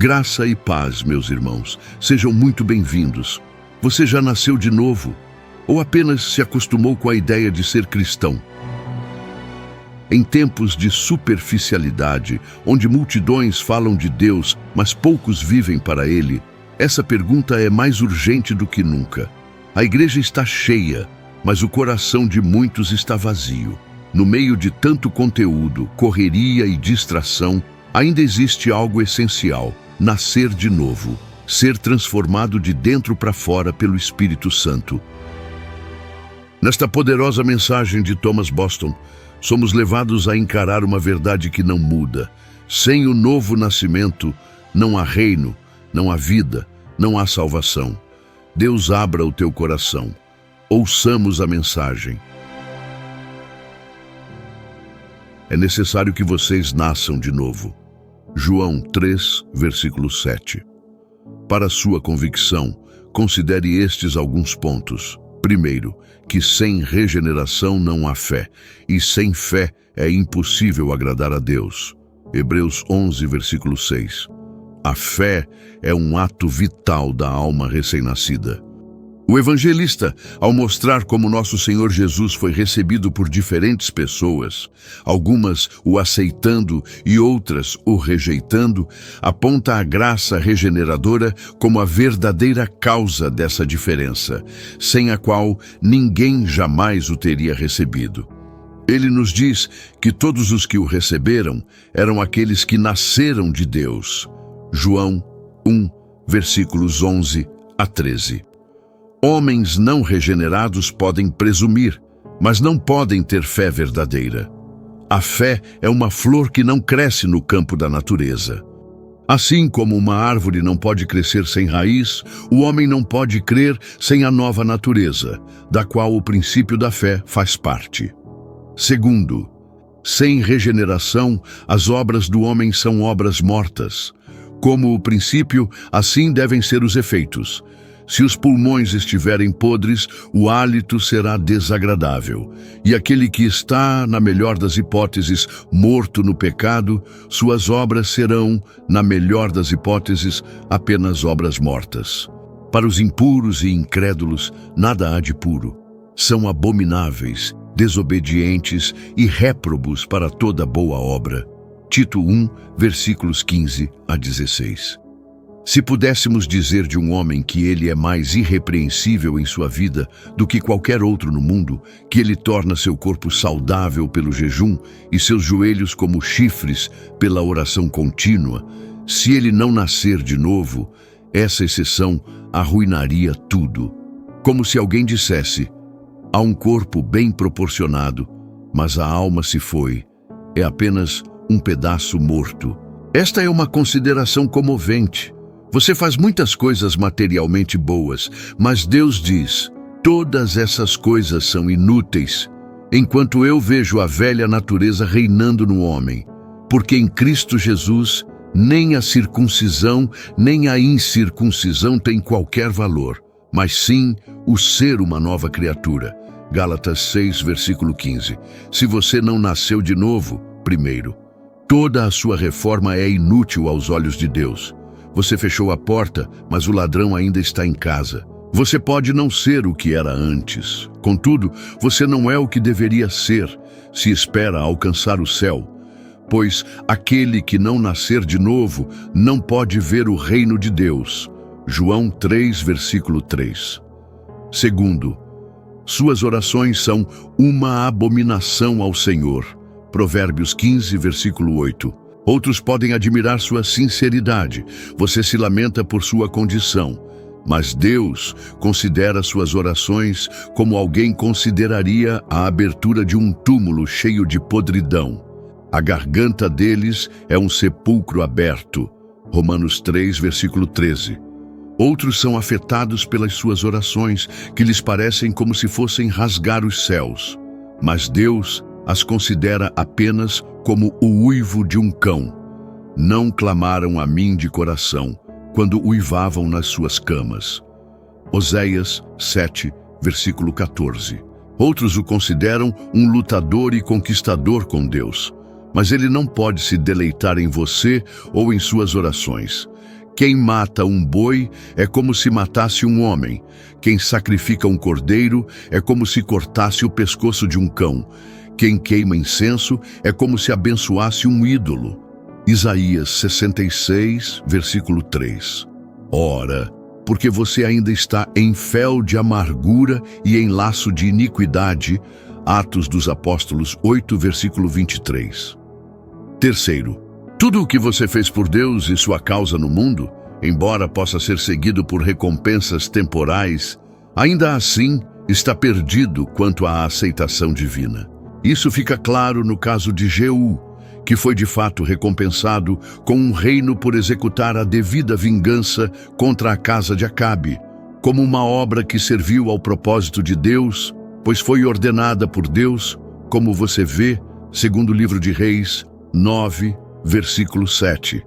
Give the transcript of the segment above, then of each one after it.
Graça e paz, meus irmãos, sejam muito bem-vindos. Você já nasceu de novo? Ou apenas se acostumou com a ideia de ser cristão? Em tempos de superficialidade, onde multidões falam de Deus, mas poucos vivem para Ele, essa pergunta é mais urgente do que nunca. A igreja está cheia, mas o coração de muitos está vazio. No meio de tanto conteúdo, correria e distração, ainda existe algo essencial: nascer de novo, ser transformado de dentro para fora pelo Espírito Santo. Nesta poderosa mensagem de Thomas Boston, somos levados a encarar uma verdade que não muda. Sem o novo nascimento, não há reino, não há vida, não há salvação. Deus abra o teu coração. Ouçamos a mensagem. É necessário que vocês nasçam de novo. João 3, versículo 7. Para sua convicção, considere estes alguns pontos. Primeiro, que sem regeneração não há fé, e sem fé é impossível agradar a Deus. Hebreus 11, versículo 6. A fé é um ato vital da alma recém-nascida. O evangelista, ao mostrar como nosso Senhor Jesus foi recebido por diferentes pessoas, algumas o aceitando e outras o rejeitando, aponta a graça regeneradora como a verdadeira causa dessa diferença, sem a qual ninguém jamais o teria recebido. Ele nos diz que todos os que o receberam eram aqueles que nasceram de Deus. João 1, versículos 11 a 13. Homens não regenerados podem presumir, mas não podem ter fé verdadeira. A fé é uma flor que não cresce no campo da natureza. Assim como uma árvore não pode crescer sem raiz, o homem não pode crer sem a nova natureza, da qual o princípio da fé faz parte. Segundo, sem regeneração, as obras do homem são obras mortas. Como o princípio, assim devem ser os efeitos. Se os pulmões estiverem podres, o hálito será desagradável. E aquele que está, na melhor das hipóteses, morto no pecado, suas obras serão, na melhor das hipóteses, apenas obras mortas. Para os impuros e incrédulos, nada há de puro. São abomináveis, desobedientes e réprobos para toda boa obra. Tito 1, versículos 15 a 16. Se pudéssemos dizer de um homem que ele é mais irrepreensível em sua vida do que qualquer outro no mundo, que ele torna seu corpo saudável pelo jejum e seus joelhos como chifres pela oração contínua, se ele não nascer de novo, essa exceção arruinaria tudo. Como se alguém dissesse: há um corpo bem proporcionado, mas a alma se foi. É apenas um pedaço morto. Esta é uma consideração comovente. Você faz muitas coisas materialmente boas, mas Deus diz: todas essas coisas são inúteis, enquanto eu vejo a velha natureza reinando no homem. Porque em Cristo Jesus, nem a circuncisão, nem a incircuncisão tem qualquer valor, mas sim o ser uma nova criatura. Gálatas 6, versículo 15. Se você não nasceu de novo, primeiro, toda a sua reforma é inútil aos olhos de Deus. Você fechou a porta, mas o ladrão ainda está em casa. Você pode não ser o que era antes. Contudo, você não é o que deveria ser, se espera alcançar o céu. Pois aquele que não nascer de novo não pode ver o reino de Deus. João 3, versículo 3. Segundo, suas orações são uma abominação ao Senhor. Provérbios 15, versículo 8. Outros podem admirar sua sinceridade. Você se lamenta por sua condição. Mas Deus considera suas orações como alguém consideraria a abertura de um túmulo cheio de podridão. A garganta deles é um sepulcro aberto. Romanos 3, versículo 13. Outros são afetados pelas suas orações, que lhes parecem como se fossem rasgar os céus. Mas Deus as considera apenas como o uivo de um cão. Não clamaram a mim de coração, quando uivavam nas suas camas. Oséias 7, versículo 14. Outros o consideram um lutador e conquistador com Deus. mas ele não pode se deleitar em você ou em suas orações. Quem mata um boi é como se matasse um homem. Quem sacrifica um cordeiro é como se cortasse o pescoço de um cão. Quem queima incenso é como se abençoasse um ídolo. Isaías 66, versículo 3. Ora, porque você ainda está em fel de amargura e em laço de iniquidade. Atos dos Apóstolos 8, versículo 23. Terceiro, tudo o que você fez por Deus e sua causa no mundo, embora possa ser seguido por recompensas temporais, ainda assim está perdido quanto à aceitação divina. Isso fica claro no caso de Jeú, que foi de fato recompensado com um reino por executar a devida vingança contra a casa de Acabe, como uma obra que serviu ao propósito de Deus, pois foi ordenada por Deus, como você vê, segundo o livro de Reis 9, versículo 7.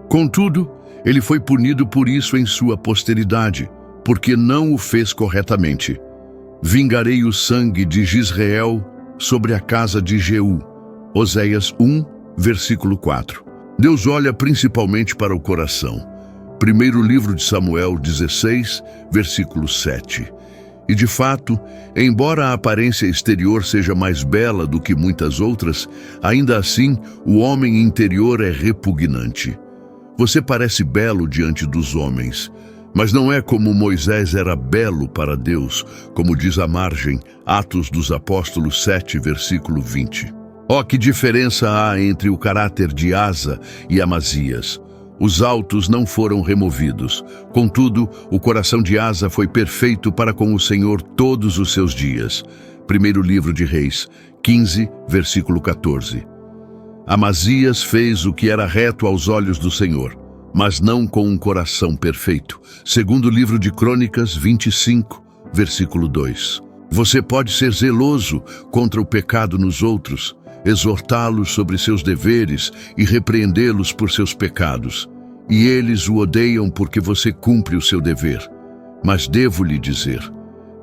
Contudo, ele foi punido por isso em sua posteridade, porque não o fez corretamente. Vingarei o sangue de Jezreel sobre a casa de Jeú. Oséias 1, versículo 4. Deus olha principalmente para o coração. Primeiro livro de Samuel 16, versículo 7. E de fato, embora a aparência exterior seja mais bela do que muitas outras, ainda assim o homem interior é repugnante. Você parece belo diante dos homens, mas não é como Moisés era belo para Deus, como diz a margem, Atos dos Apóstolos 7, versículo 20. Oh, que diferença há entre o caráter de Asa e Amazias! Os altos não foram removidos. Contudo, o coração de Asa foi perfeito para com o Senhor todos os seus dias. Primeiro livro de Reis, 15, versículo 14. Amazias fez o que era reto aos olhos do Senhor, mas não com um coração perfeito. Segundo livro de Crônicas 25, versículo 2. Você pode ser zeloso contra o pecado nos outros, exortá-los sobre seus deveres e repreendê-los por seus pecados. E eles o odeiam porque você cumpre o seu dever. Mas devo lhe dizer,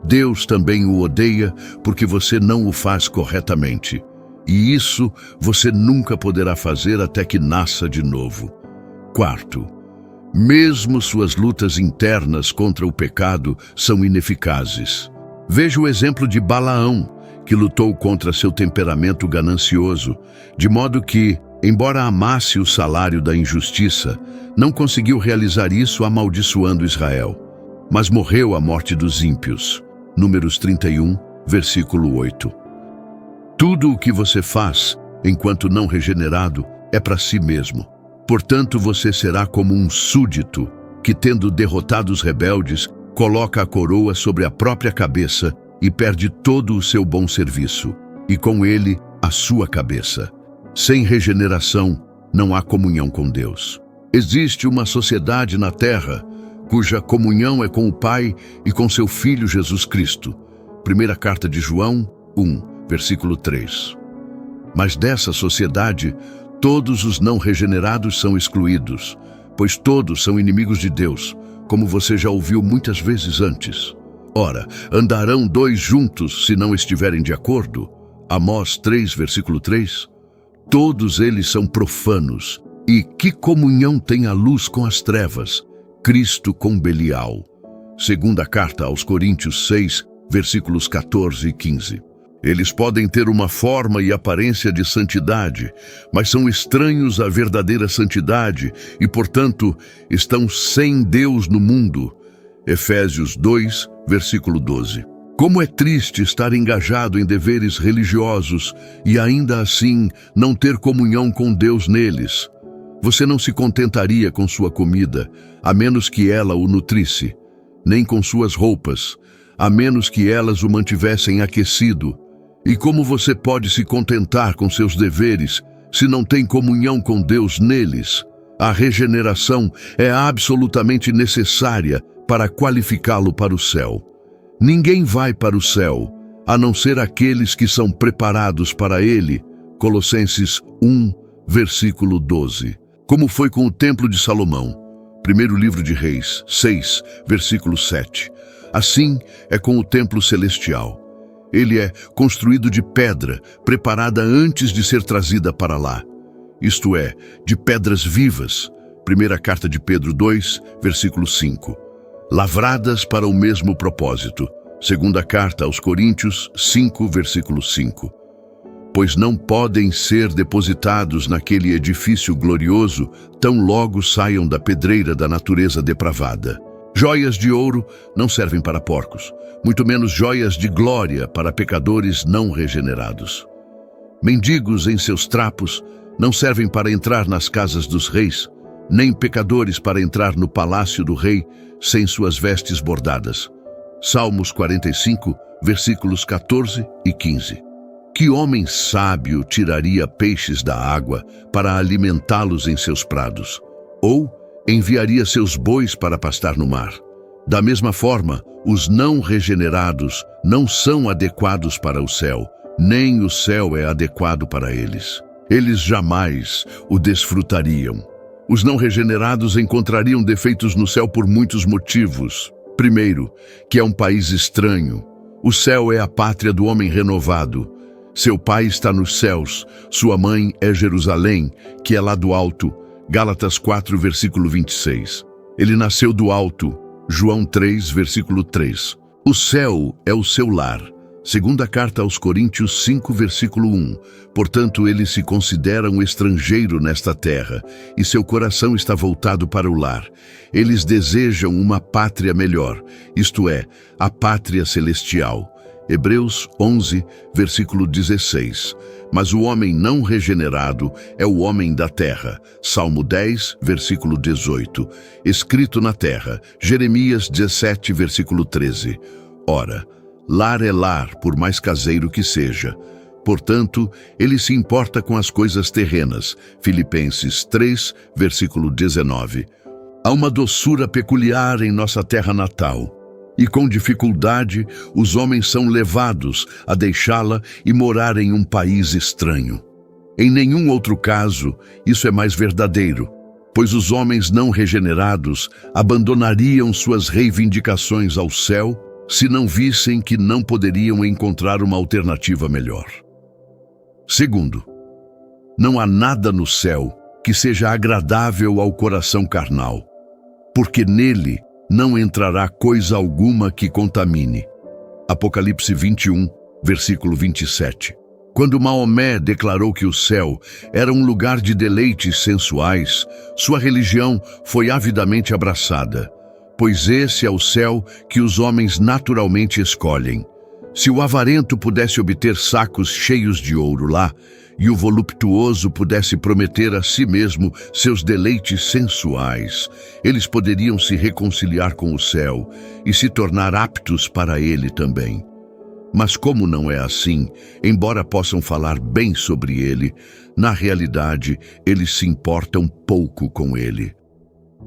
Deus também o odeia porque você não o faz corretamente. E isso você nunca poderá fazer até que nasça de novo. Quarto, mesmo suas lutas internas contra o pecado são ineficazes. Veja o exemplo de Balaão, que lutou contra seu temperamento ganancioso, de modo que, embora amasse o salário da injustiça, não conseguiu realizar isso amaldiçoando Israel, mas morreu à morte dos ímpios. Números 31, versículo 8. Tudo o que você faz, enquanto não regenerado, é para si mesmo. Portanto, você será como um súdito que, tendo derrotado os rebeldes, coloca a coroa sobre a própria cabeça e perde todo o seu bom serviço, e com ele a sua cabeça. Sem regeneração, não há comunhão com Deus. Existe uma sociedade na terra cuja comunhão é com o Pai e com seu Filho Jesus Cristo. Primeira carta de João 1, versículo 3. Mas dessa sociedade, todos os não regenerados são excluídos, pois todos são inimigos de Deus, como você já ouviu muitas vezes antes. Ora, andarão dois juntos se não estiverem de acordo? Amós 3, versículo 3. Todos eles são profanos. E que comunhão tem a luz com as trevas? Cristo com Belial. Segunda carta aos Coríntios 6, versículos 14 e 15. Eles podem ter uma forma e aparência de santidade, mas são estranhos à verdadeira santidade e, portanto, estão sem Deus no mundo. Efésios 2, versículo 12. Como é triste estar engajado em deveres religiosos e ainda assim não ter comunhão com Deus neles. Você não se contentaria com sua comida, a menos que ela o nutrisse, nem com suas roupas, a menos que elas o mantivessem aquecido. E como você pode se contentar com seus deveres se não tem comunhão com Deus neles? A regeneração é absolutamente necessária para qualificá-lo para o céu. Ninguém vai para o céu, a não ser aqueles que são preparados para ele. Colossenses 1, versículo 12. Como foi com o templo de Salomão. Primeiro livro de Reis 6, versículo 7. Assim é com o templo celestial. Ele é construído de pedra, preparada antes de ser trazida para lá. Isto é, de pedras vivas. Primeira carta de Pedro 2, versículo 5. Lavradas para o mesmo propósito. Segunda carta aos Coríntios 5, versículo 5. Pois não podem ser depositados naquele edifício glorioso, tão logo saiam da pedreira da natureza depravada. Joias de ouro não servem para porcos, muito menos joias de glória para pecadores não regenerados. Mendigos em seus trapos não servem para entrar nas casas dos reis, nem pecadores para entrar no palácio do rei sem suas vestes bordadas. Salmos 45, versículos 14 e 15. Que homem sábio tiraria peixes da água para alimentá-los em seus prados? Ou enviaria seus bois para pastar no mar? Da mesma forma, os não regenerados não são adequados para o céu, nem o céu é adequado para eles. Eles jamais o desfrutariam. Os não regenerados encontrariam defeitos no céu por muitos motivos. Primeiro, que é um país estranho. O céu é a pátria do homem renovado. Seu pai está nos céus, sua mãe é Jerusalém, que é lá do alto. Gálatas 4, versículo 26. Ele nasceu do alto. João 3, versículo 3. O céu é o seu lar. Segunda carta aos Coríntios 5, versículo 1. Portanto, ele se considera um estrangeiro nesta terra, e seu coração está voltado para o lar. Eles desejam uma pátria melhor, isto é, a pátria celestial. Hebreus 11, versículo 16. Mas o homem não regenerado é o homem da terra. Salmo 10, versículo 18. Escrito na terra. Jeremias 17, versículo 13. Ora, lar é lar, por mais caseiro que seja. Portanto, ele se importa com as coisas terrenas. Filipenses 3, versículo 19. Há uma doçura peculiar em nossa terra natal. E com dificuldade, os homens são levados a deixá-la e morar em um país estranho. Em nenhum outro caso, isso é mais verdadeiro, pois os homens não regenerados abandonariam suas reivindicações ao céu se não vissem que não poderiam encontrar uma alternativa melhor. Segundo, não há nada no céu que seja agradável ao coração carnal, porque nele não entrará coisa alguma que contamine. Apocalipse 21, versículo 27. Quando Maomé declarou que o céu era um lugar de deleites sensuais, sua religião foi avidamente abraçada, pois esse é o céu que os homens naturalmente escolhem. Se o avarento pudesse obter sacos cheios de ouro lá, e o voluptuoso pudesse prometer a si mesmo seus deleites sensuais, eles poderiam se reconciliar com o céu e se tornar aptos para ele também. Mas como não é assim, embora possam falar bem sobre ele, na realidade eles se importam pouco com ele.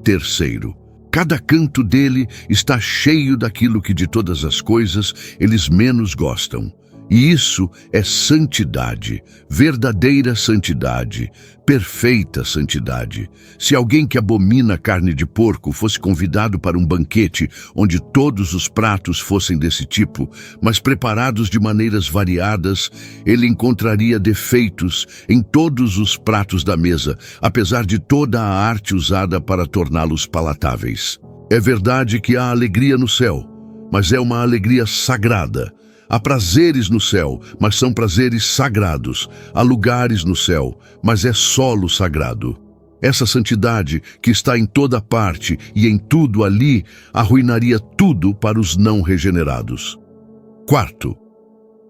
Terceiro, cada canto dele está cheio daquilo que de todas as coisas eles menos gostam. E isso é santidade, verdadeira santidade, perfeita santidade. Se alguém que abomina carne de porco fosse convidado para um banquete onde todos os pratos fossem desse tipo, mas preparados de maneiras variadas, ele encontraria defeitos em todos os pratos da mesa, apesar de toda a arte usada para torná-los palatáveis. É verdade que há alegria no céu, mas é uma alegria sagrada. Há prazeres no céu, mas são prazeres sagrados. Há lugares no céu, mas é solo sagrado. Essa santidade, que está em toda parte e em tudo ali, arruinaria tudo para os não regenerados. Quarto,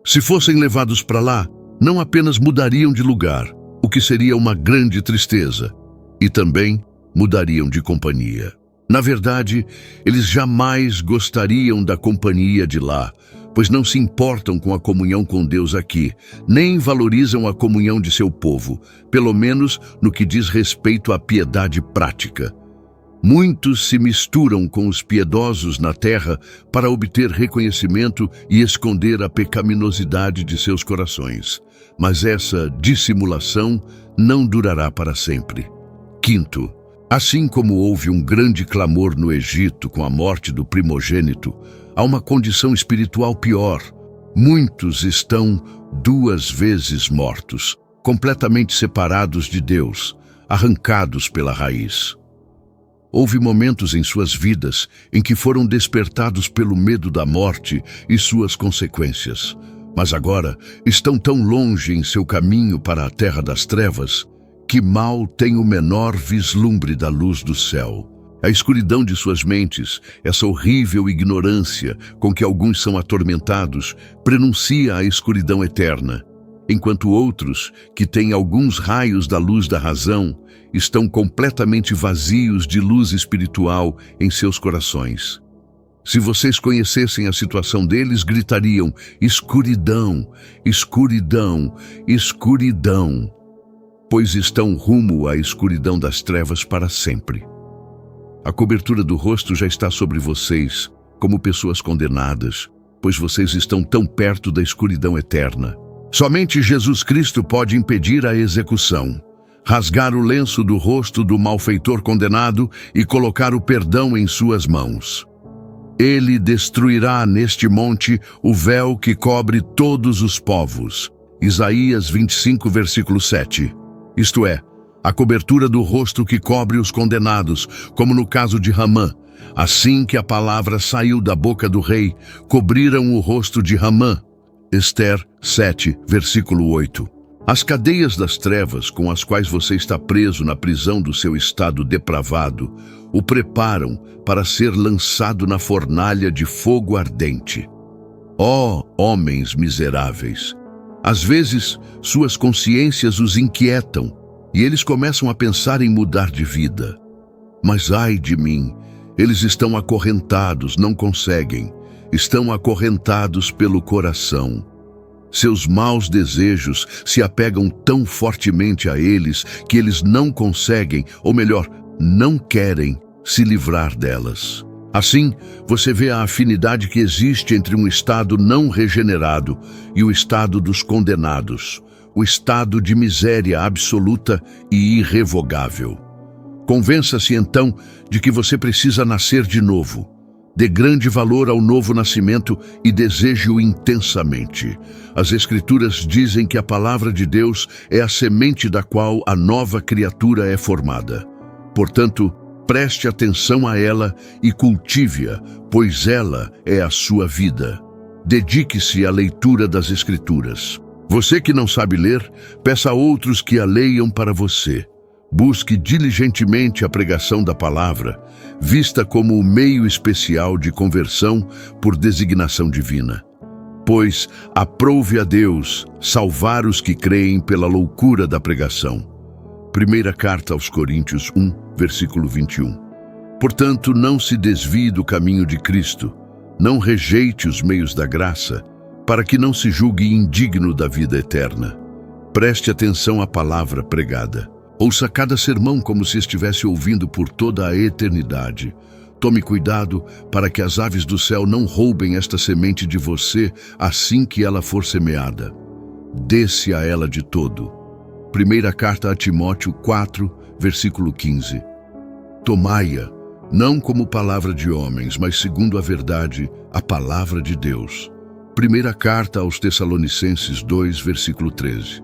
se fossem levados para lá, não apenas mudariam de lugar, o que seria uma grande tristeza, e também mudariam de companhia. Na verdade, eles jamais gostariam da companhia de lá, pois não se importam com a comunhão com Deus aqui, nem valorizam a comunhão de seu povo, pelo menos no que diz respeito à piedade prática. Muitos se misturam com os piedosos na terra para obter reconhecimento e esconder a pecaminosidade de seus corações, mas essa dissimulação não durará para sempre. Quinto, assim como houve um grande clamor no Egito com a morte do primogênito, há uma condição espiritual pior. Muitos estão 2 vezes mortos, completamente separados de Deus, arrancados pela raiz. Houve momentos em suas vidas em que foram despertados pelo medo da morte e suas consequências, mas agora estão tão longe em seu caminho para a terra das trevas que mal têm o menor vislumbre da luz do céu. A escuridão de suas mentes, essa horrível ignorância com que alguns são atormentados, prenuncia a escuridão eterna, enquanto outros, que têm alguns raios da luz da razão, estão completamente vazios de luz espiritual em seus corações. Se vocês conhecessem a situação deles, gritariam: escuridão, escuridão, escuridão, pois estão rumo à escuridão das trevas para sempre. A cobertura do rosto já está sobre vocês, como pessoas condenadas, pois vocês estão tão perto da escuridão eterna. Somente Jesus Cristo pode impedir a execução, rasgar o lenço do rosto do malfeitor condenado e colocar o perdão em suas mãos. Ele destruirá neste monte o véu que cobre todos os povos. Isaías 25, versículo 7. Isto é, a cobertura do rosto que cobre os condenados, como no caso de Ramã. Assim que a palavra saiu da boca do rei, cobriram o rosto de Ramã. Ester 7, versículo 8. As cadeias das trevas com as quais você está preso na prisão do seu estado depravado o preparam para ser lançado na fornalha de fogo ardente. Ó homens miseráveis! Às vezes, suas consciências os inquietam e eles começam a pensar em mudar de vida. Mas ai de mim, eles estão acorrentados, não conseguem. Estão acorrentados pelo coração. Seus maus desejos se apegam tão fortemente a eles que eles não conseguem, ou melhor, não querem, se livrar delas. Assim, você vê a afinidade que existe entre um estado não regenerado e o estado dos condenados, o estado de miséria absoluta e irrevogável. Convença-se então de que você precisa nascer de novo. Dê grande valor ao novo nascimento e deseje-o intensamente. As Escrituras dizem que a palavra de Deus é a semente da qual a nova criatura é formada. Portanto, preste atenção a ela e cultive-a, pois ela é a sua vida. Dedique-se à leitura das Escrituras. Você que não sabe ler, peça a outros que a leiam para você. Busque diligentemente a pregação da palavra, vista como o meio especial de conversão por designação divina. Pois aprouve a Deus salvar os que creem pela loucura da pregação. Primeira carta aos Coríntios 1, versículo 21. Portanto, não se desvie do caminho de Cristo, não rejeite os meios da graça, para que não se julgue indigno da vida eterna. Preste atenção à palavra pregada. Ouça cada sermão como se estivesse ouvindo por toda a eternidade. Tome cuidado para que as aves do céu não roubem esta semente de você assim que ela for semeada. Dê-se a ela de todo. Primeira carta a Timóteo 4, versículo 15. Tomai-a, não como palavra de homens, mas segundo a verdade, a palavra de Deus. Primeira carta aos Tessalonicenses 2, versículo 13.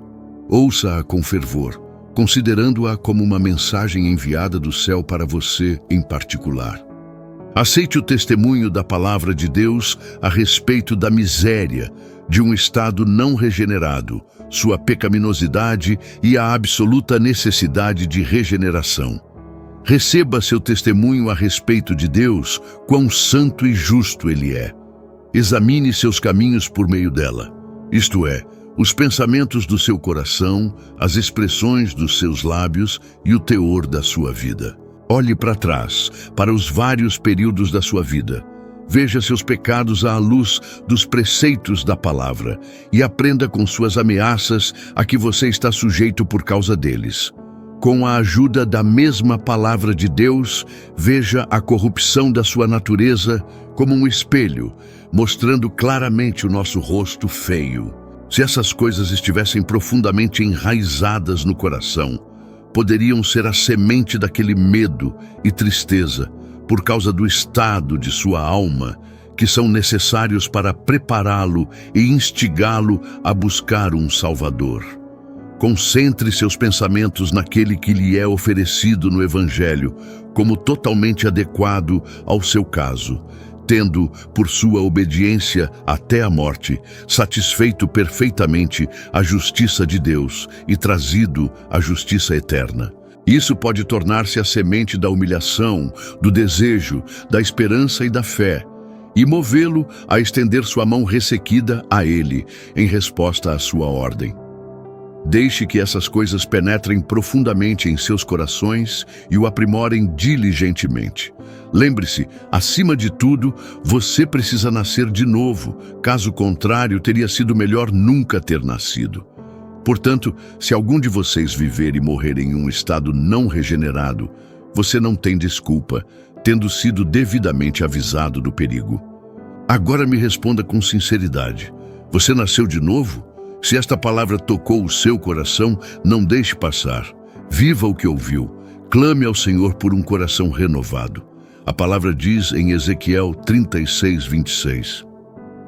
Ouça-a com fervor, considerando-a como uma mensagem enviada do céu para você em particular. Aceite o testemunho da palavra de Deus a respeito da miséria de um estado não regenerado, sua pecaminosidade e a absoluta necessidade de regeneração. Receba seu testemunho a respeito de Deus, quão santo e justo Ele é. Examine seus caminhos por meio dela, isto é, os pensamentos do seu coração, as expressões dos seus lábios e o teor da sua vida. Olhe para trás, para os vários períodos da sua vida. Veja seus pecados à luz dos preceitos da palavra e aprenda com suas ameaças a que você está sujeito por causa deles. Com a ajuda da mesma palavra de Deus, veja a corrupção da sua natureza como um espelho, mostrando claramente o nosso rosto feio. Se essas coisas estivessem profundamente enraizadas no coração, poderiam ser a semente daquele medo e tristeza por causa do estado de sua alma que são necessários para prepará-lo e instigá-lo a buscar um Salvador. Concentre seus pensamentos naquele que lhe é oferecido no Evangelho como totalmente adequado ao seu caso, tendo, por sua obediência até a morte, satisfeito perfeitamente a justiça de Deus e trazido a justiça eterna. Isso pode tornar-se a semente da humilhação, do desejo, da esperança e da fé, e movê-lo a estender sua mão ressequida a Ele, em resposta à sua ordem. Deixe que essas coisas penetrem profundamente em seus corações e o aprimorem diligentemente. Lembre-se, acima de tudo, você precisa nascer de novo, caso contrário, teria sido melhor nunca ter nascido. Portanto, se algum de vocês viver e morrer em um estado não regenerado, você não tem desculpa, tendo sido devidamente avisado do perigo. Agora me responda com sinceridade. Você nasceu de novo? Se esta palavra tocou o seu coração, não deixe passar. Viva o que ouviu. Clame ao Senhor por um coração renovado. A palavra diz em Ezequiel 36:26: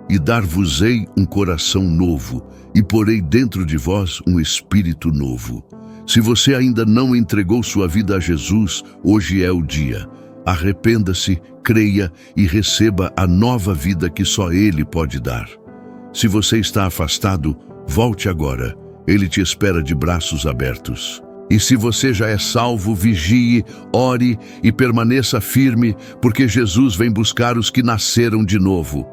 E dar-vos-ei um coração novo, e porei dentro de vós um espírito novo. Se você ainda não entregou sua vida a Jesus, hoje é o dia. Arrependa-se, creia e receba a nova vida que só Ele pode dar. Se você está afastado, volte agora. Ele te espera de braços abertos. E se você já é salvo, vigie, ore e permaneça firme, porque Jesus vem buscar os que nasceram de novo.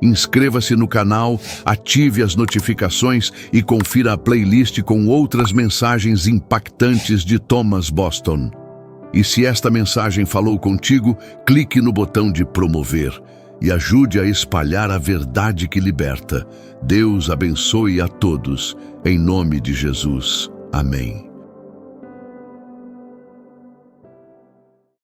Inscreva-se no canal, ative as notificações e confira a playlist com outras mensagens impactantes de Thomas Boston. E se esta mensagem falou contigo, clique no botão de promover e ajude a espalhar a verdade que liberta. Deus abençoe a todos, em nome de Jesus. Amém.